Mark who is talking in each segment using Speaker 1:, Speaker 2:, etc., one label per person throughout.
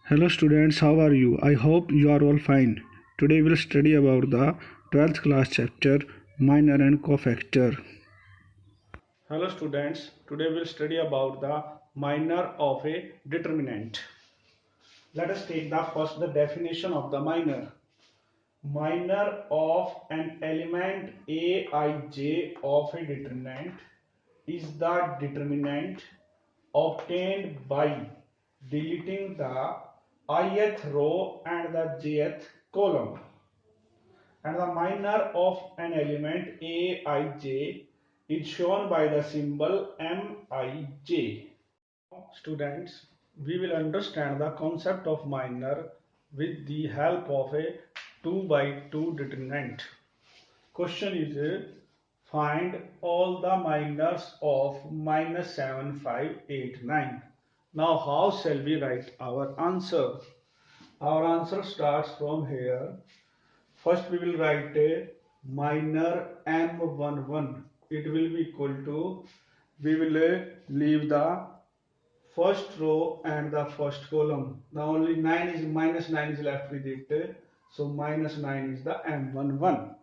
Speaker 1: Hello students, how are you? I hope you are all fine. Today we'll study about the 12th class chapter minor and cofactor. Hello students, today we'll study about the minor of a determinant. Let us take the definition of the minor. Minor of an element aij of a determinant is the determinant obtained by deleting the ith row and the jth column, and the minor of an element aij is shown by the symbol mij. Students, we will understand the concept of minor with the help of a 2 by 2 determinant. Question is, find all the minors of -7, 5, 8, 9. Now how shall we write our answer? Our answer starts from here. First we will write a minor M11. It will be equal to, we will leave the first row and the first column. Now only 9 is -9 is left with it. So -9 is the M11.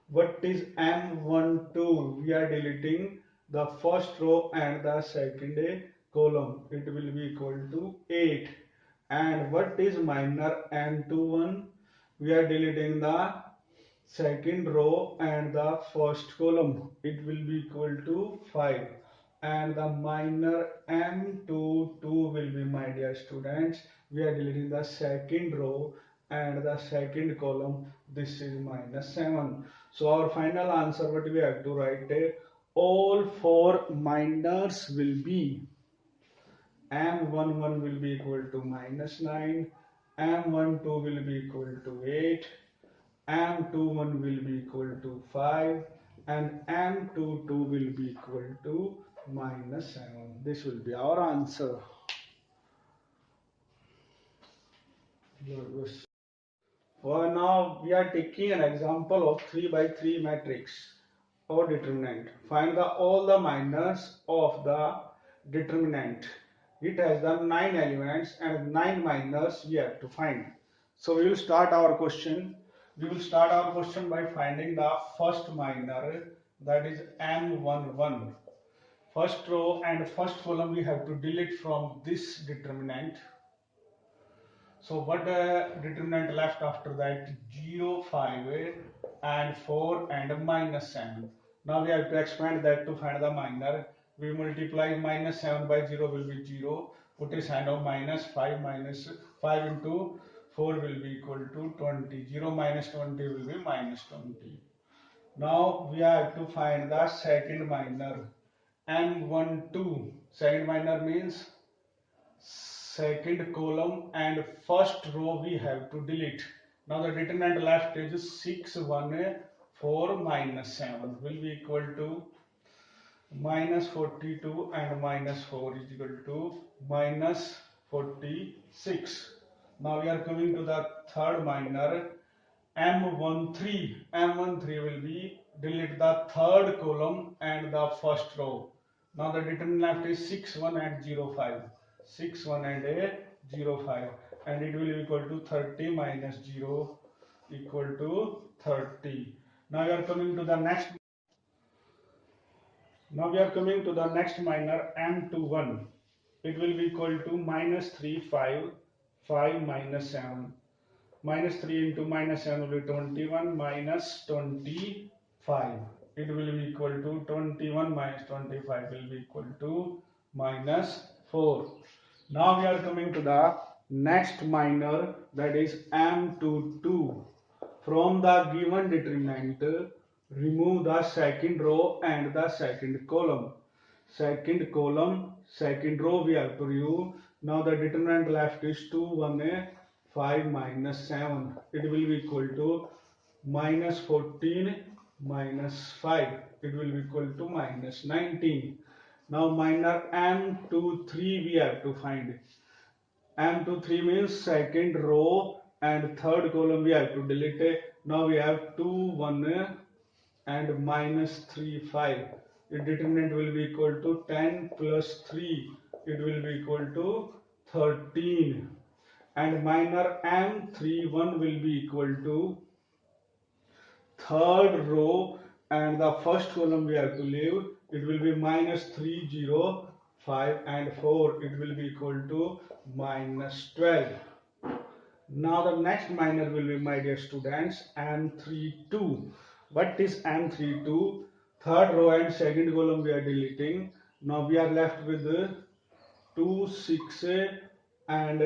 Speaker 1: What is M12? We are deleting the first row and the second column. It will be equal to 8. And what is minor M21? We are deleting the second row and the first column. It will be equal to 5. And the minor M22 will be, my dear students, we are deleting the second row and the second column. This is -7. So our final answer, what we have to write, all four minors will be, M11 will be equal to -9, M12 will be equal to 8, M21 will be equal to 5, and M22 will be equal to -7. This will be our answer. For now, we are taking an example of 3 by 3 matrix or determinant. Find all the minors of the determinant. It has the 9 elements and 9 minors we have to find. So we will start our question. We will start our question by finding the first minor, that is M11. First row and first column we have to delete from this determinant. So what determinant left after that? 0, 5 and 4 and -7. Now we have to expand that to find the minor. We multiply -7 by 0 will be 0. Put a sign of -5, -5 into 4 will be equal to 20. 0 minus 20 will be -20. Now we have to find the second minor. M12. Second minor means second column and first row we have to delete. Now the determinant left is 6, 1, 4, -7 will be equal to -42 and -4 is equal to -46. Now we are coming to the third minor, M13. M13 will be delete the third column and the first row. Now the determinant left is 6, 1 and 0, 5. 6, 1 and 0, 5, and it will be equal to 30 minus 0 equal to 30. Now we are coming to the next. Now we are coming to the next minor, M21. It will be equal to -3, 5, 5 minus 7. -3 into -7 will be 21 minus 25. It will be equal to 21 minus 25 will be equal to -4. Now we are coming to the next minor, that is M22. From the given determinant, remove the second row and the second column. Second column, second row we have to remove. Now the determinant left is 2, 1, 5 minus 7. It will be equal to -14 minus 5. It will be equal to -19. Now minor M23 we have to find. M23 means second row and third column we have to delete. Now we have 2, 1 and -3, 5. The determinant will be equal to 10 plus 3. It will be equal to 13. and minor M31 will be equal to third row, and the first column we have to leave. It will be minus 3, 0, 5 and 4. It will be equal to minus 12. Now the next minor will be, my dear students, M32. What is M32? Third row and second column we are deleting. Now we are left with 2, 6 and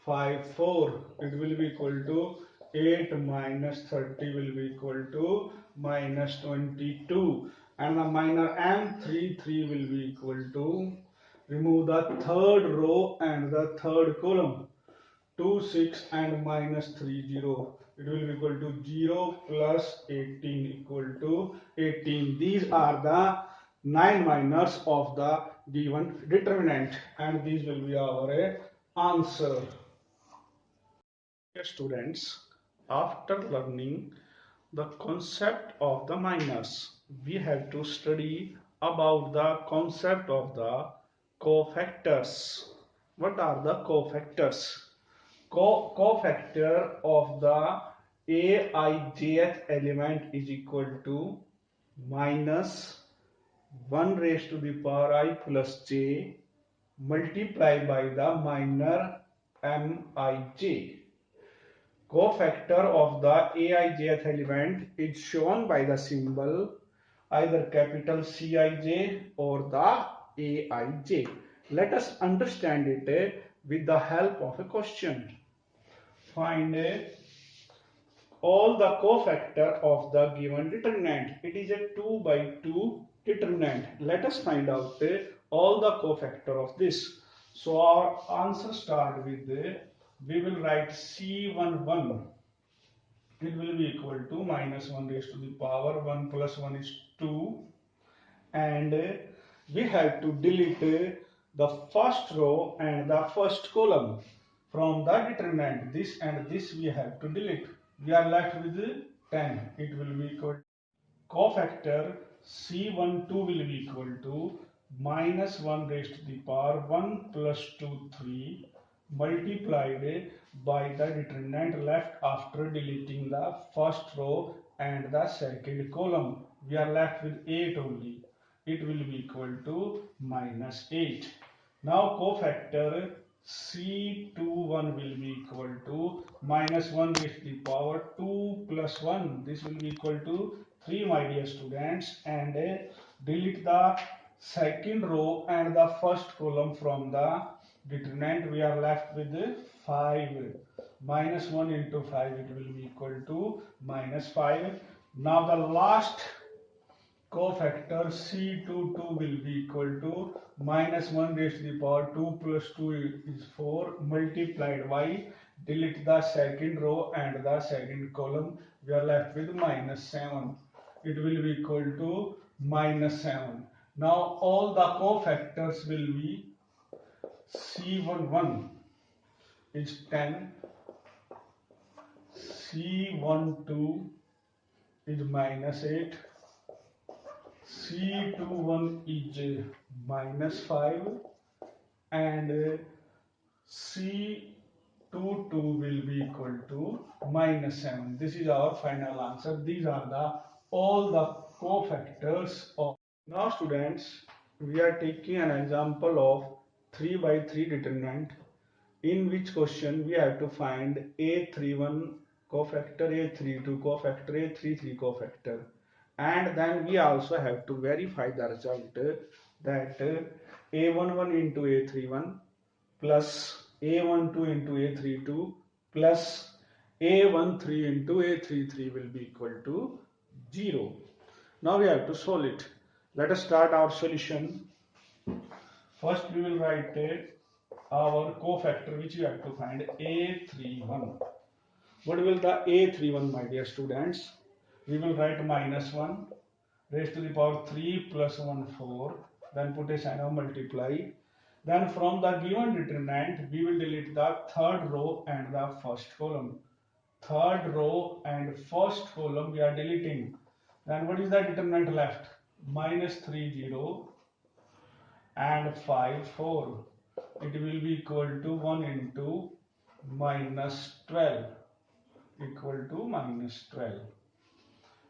Speaker 1: 5, 4. It will be equal to 8 minus 30 will be equal to minus 22. And the minor M33 will be equal to, remove the third row and the third column. 2, 6 and minus 3, 0. It will be equal to 0 plus 18 equal to 18. These are the 9 minors of the given determinant, and these will be our answer. Dear students, after learning the concept of the minors, we have to study about the concept of the cofactors. What are the cofactors? Cofactor of the aijth element is equal to minus 1 raised to the power I plus j multiplied by the minor mij. Cofactor of the aijth element is shown by the symbol either capital Cij or the aij. Let us understand it with the help of a question. Find all the cofactor of the given determinant. It is a 2 by 2 determinant. Let us find out all the cofactor of this. So our answer start with, we will write C11. It will be equal to minus 1 raised to the power 1 plus 1 is 2, and we have to delete the first row and the first column from the determinant. This and this we have to delete. We are left with 10. It will be equal to cofactor C12 will be equal to minus 1 raised to the power 1 plus 2, 3 multiplied by the determinant left after deleting the first row and the second column. We are left with 8 only. It will be equal to minus 8. Now cofactor C21 will be equal to minus 1 raised to the power 2 plus 1. This will be equal to 3, my dear students, and delete the second row and the first column from the determinant. We are left with 5. Minus 1 into 5, it will be equal to minus 5. Now the last cofactor C22 will be equal to minus 1 raised to the power 2 plus 2 is 4 multiplied by, delete the second row and the second column. We are left with minus 7. It will be equal to minus 7. Now all the cofactors will be C11 is 10, C12 is minus 8, C21 is minus 5, and C22 will be equal to minus 7. This is our final answer. These are the all the cofactors of. Now students, we are taking an example of 3 by 3 determinant, in which question we have to find A31 cofactor, A32 cofactor, A33 cofactor, and then we also have to verify the result that A11 into A31 plus A12 into A32 plus A13 into A33 will be equal to 0. Now we have to solve it. Let us start our solution. First we will write our cofactor which we have to find, A31. What will the A31, my dear students? We will write minus 1 raised to the power 3 plus 1, 4. Then put a sign of multiply. Then from the given determinant, we will delete the third row and the first column. Third row and first column we are deleting. Then what is the determinant left? Minus 3, 0 and 5, 4. It will be equal to 1 into minus 12 equal to minus 12.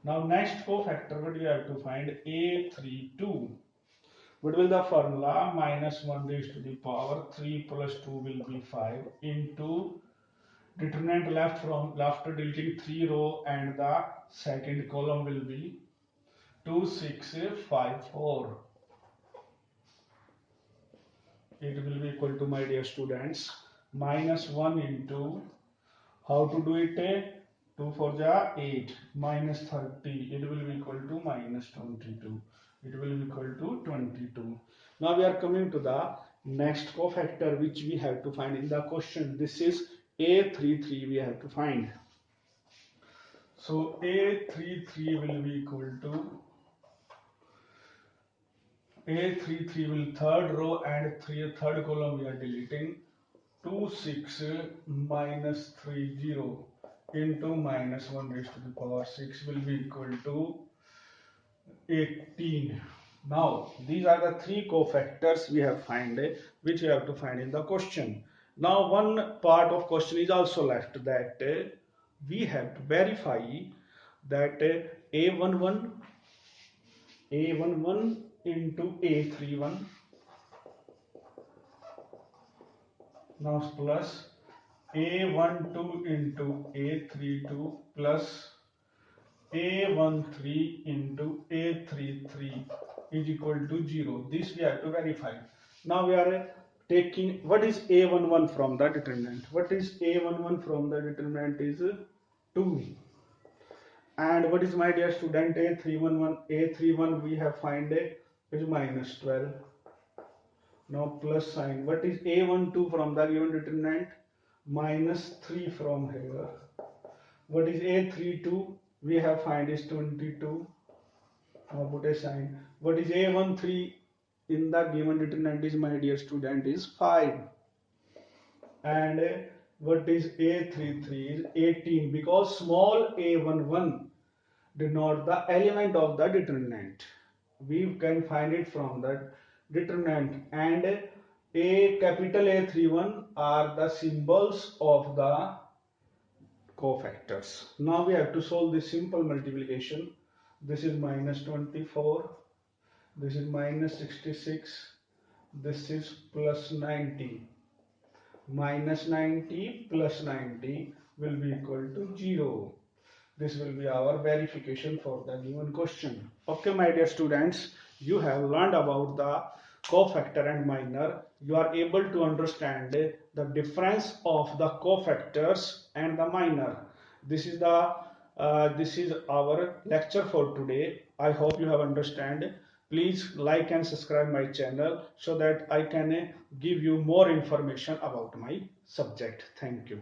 Speaker 1: Now next cofactor, what we have to find? A32. What will the formula? Minus 1 raised to the power 3 plus 2 will be 5 into determinant left from after deleting 3 row and the second column will be 2654. It will be equal to, my dear students, minus 1 into, how to do it? 2 for the 8 minus 30. It will be equal to minus 22. It will be equal to 22. Now we are coming to the next cofactor which we have to find in the question. This is A33 we have to find. So A33 will be equal to, A33 will third row and third column we are deleting, 26 minus 30 into minus 1 raised to the power 6 will be equal to 18. Now these are the three cofactors we have find, which we have to find in the question. Now one part of question is also left, that we have to verify that A11 into A31 now plus A12 into A32 plus A13 into A33 is equal to 0. This we have to verify. Now we are taking, what is A11 from the determinant? What is A11 from the determinant is 2. And what is, my dear student, A31 we have find is minus 12. Now plus sign. What is A12 from the given determinant? Minus 3 from here. What is A32? We have find is 22. Now put a sign. What is A13 in the given determinant is, my dear student, is 5. And what is A33 is 18, because small a11 denote the element of the determinant. We can find it from the determinant, and a capital A31 are the symbols of the cofactors. Now we have to solve this simple multiplication. This is minus 24, this is minus 66, this is plus 90. Minus 90 plus 90 will be equal to 0. This will be our verification for the given question. Okay, my dear students, you have learned about the cofactor and minor. You are able to understand the difference of the cofactors and the minor. This is our lecture for today. I hope you have understand. Please like and subscribe my channel so that I can give you more information about my subject. Thank you.